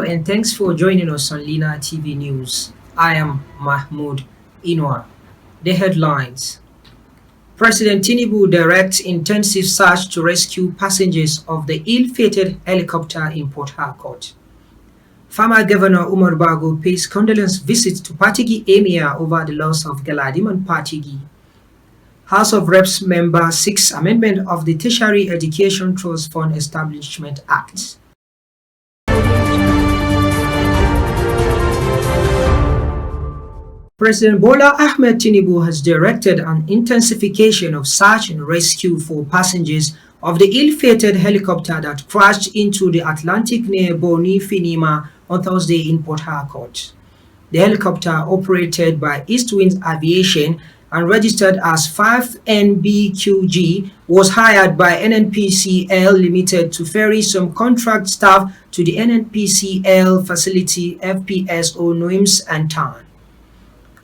and thanks for joining us on Lina TV News. I am Mahmoud Inwa. The headlines: President Tinubu directs intensive search to rescue passengers of the ill-fated helicopter in Port Harcourt. Former Governor Umar Bago pays condolence visit to Patigi Emir over the loss of Galadiman Patigi. House of Reps member seeks amendment of the Tertiary Education Trust Fund Establishment Act. President Bola Ahmed Tinubu has directed an intensification of search and rescue for passengers of the ill-fated helicopter that crashed into the Atlantic near Boni Finima on Thursday in Port Harcourt. The helicopter, operated by East Winds Aviation and registered as 5NBQG, was hired by NNPCL Limited to ferry some contract staff to the NNPCL facility FPSO Noims and Tan.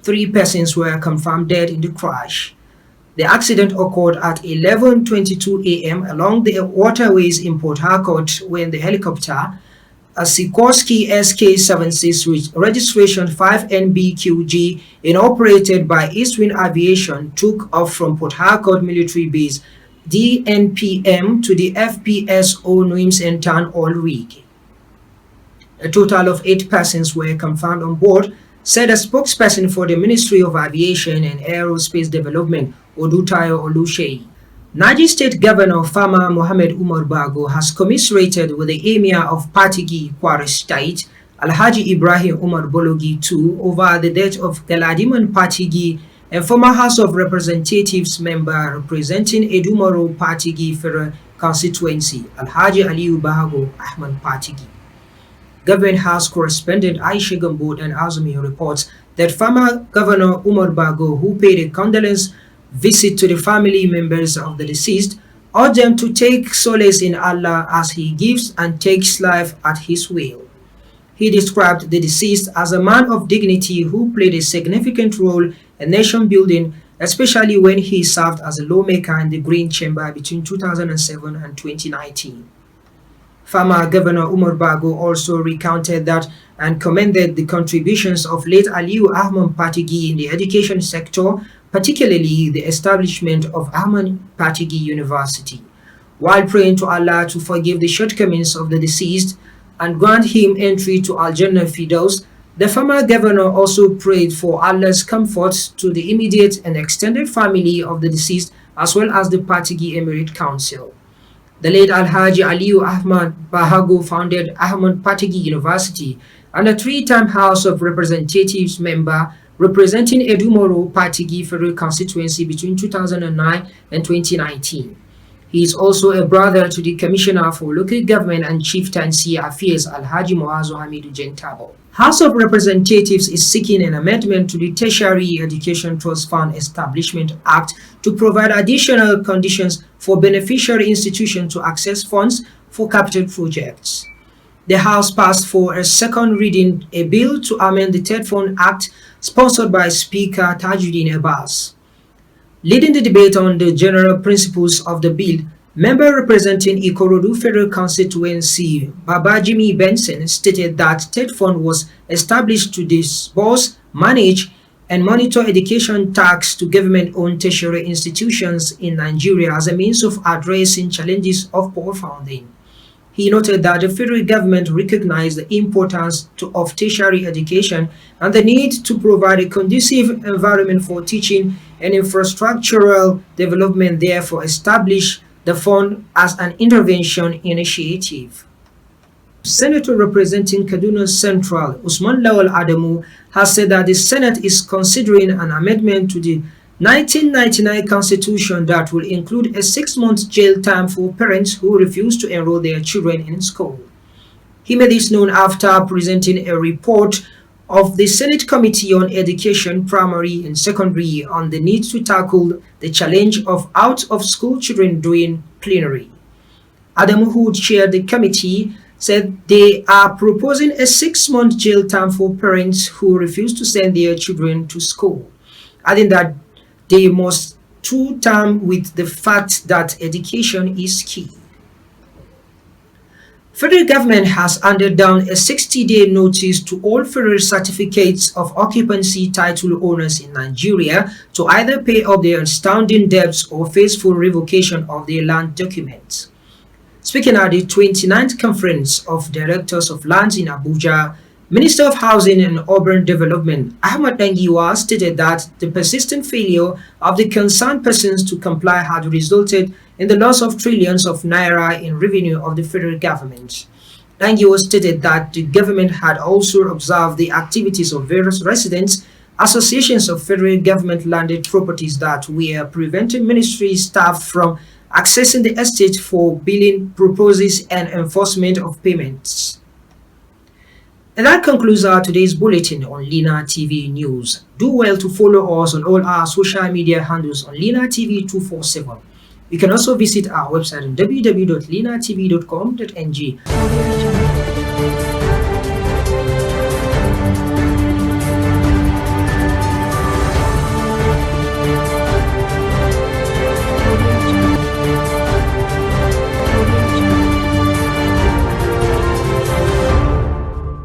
3 persons were confirmed dead in the crash. The accident occurred at 11:22 a.m. along the waterways in Port Harcourt when the helicopter, a Sikorsky SK-76 with registration 5NBQG and operated by Eastwind Aviation, took off from Port Harcourt Military Base DNPM to the FPSO Noims and Tan oil rig. A total of 8 persons were confirmed on board, said a spokesperson for the Ministry of Aviation and Aerospace Development, Odutayo Oluseyi. Niger State Governor Farmer Mohammed Umar Bago has commiserated with the Emir of Patigi, Kwara State, Alhaji Ibrahim Umar Bologi II, over the death of Galadiman Patigi, and former House of Representatives member representing Edumaro Patigi Federal Constituency, Alhaji Aliyu Bahago Ahmad Patigi. Government House correspondent Aisha Gambo and Azumi reports that former Governor Umar Bago, who paid a condolence visit to the family members of the deceased, urged them to take solace in Allah as He gives and takes life at His will. He described the deceased as a man of dignity who played a significant role in nation building, especially when he served as a lawmaker in the Green Chamber between 2007 and 2019. Former Governor Umar Bago also recounted that and commended the contributions of late Aliyu Ahmad Patigi in the education sector, particularly the establishment of Ahmad Patigi University, while praying to Allah to forgive the shortcomings of the deceased and grant him entry to Al-Jannah Firdaus. The former governor also prayed for Allah's comfort to the immediate and extended family of the deceased, as well as the Patigi Emirate Council. The late Alhaji Aliyu Ahmad Bahago founded Ahmad Patigi University and a 3-time House of Representatives member representing Edumoro Patigi Federal Constituency between 2009 and 2019. He is also a brother to the Commissioner for Local Government and Chieftaincy Affairs, Alhaji Moazo Hamidu Gentabo. House of Representatives is seeking an amendment to the Tertiary Education Trust Fund Establishment Act to provide additional conditions for beneficiary institutions to access funds for capital projects. The House passed for a second reading a bill to amend the Third Fund Act, sponsored by Speaker Tajuddin Abbas. Leading the debate on the general principles of the bill, member representing Ikorodu Federal Constituency Babajimi Benson stated that Third Fund was established to disburse, manage, and monitor education tax to government-owned tertiary institutions in Nigeria as a means of addressing challenges of poor funding. He noted that the federal government recognized the importance of tertiary education and the need to provide a conducive environment for teaching and infrastructural development, therefore established the fund as an intervention initiative. Senator representing Kaduna Central, Usman Lawal Adamu, has said that the Senate is considering an amendment to the 1999 Constitution that will include a 6-month jail term for parents who refuse to enroll their children in school. He made this known after presenting a report of the Senate Committee on Education, Primary and Secondary on the need to tackle the challenge of out-of-school children during plenary. Adamu, who chaired the committee, said they are proposing a 6-month jail term for parents who refuse to send their children to school, adding that they must to term with the fact that education is key. Federal government has handed down a 60-day notice to all federal certificates of occupancy title owners in Nigeria to either pay up their outstanding debts or face full revocation of their land documents. Speaking at the 29th Conference of Directors of Lands in Abuja, Minister of Housing and Urban Development Ahmad Dangiwa stated that the persistent failure of the concerned persons to comply had resulted in the loss of trillions of naira in revenue of the federal government. Dangiwa stated that the government had also observed the activities of various residents, associations of federal government landed properties that were preventing ministry staff from accessing the estate for billing purposes and enforcement of payments. And that concludes our today's bulletin on Lina TV News. Do well to follow us on all our social media handles on Lina TV 247. You can also visit our website on www.linatv.com.ng.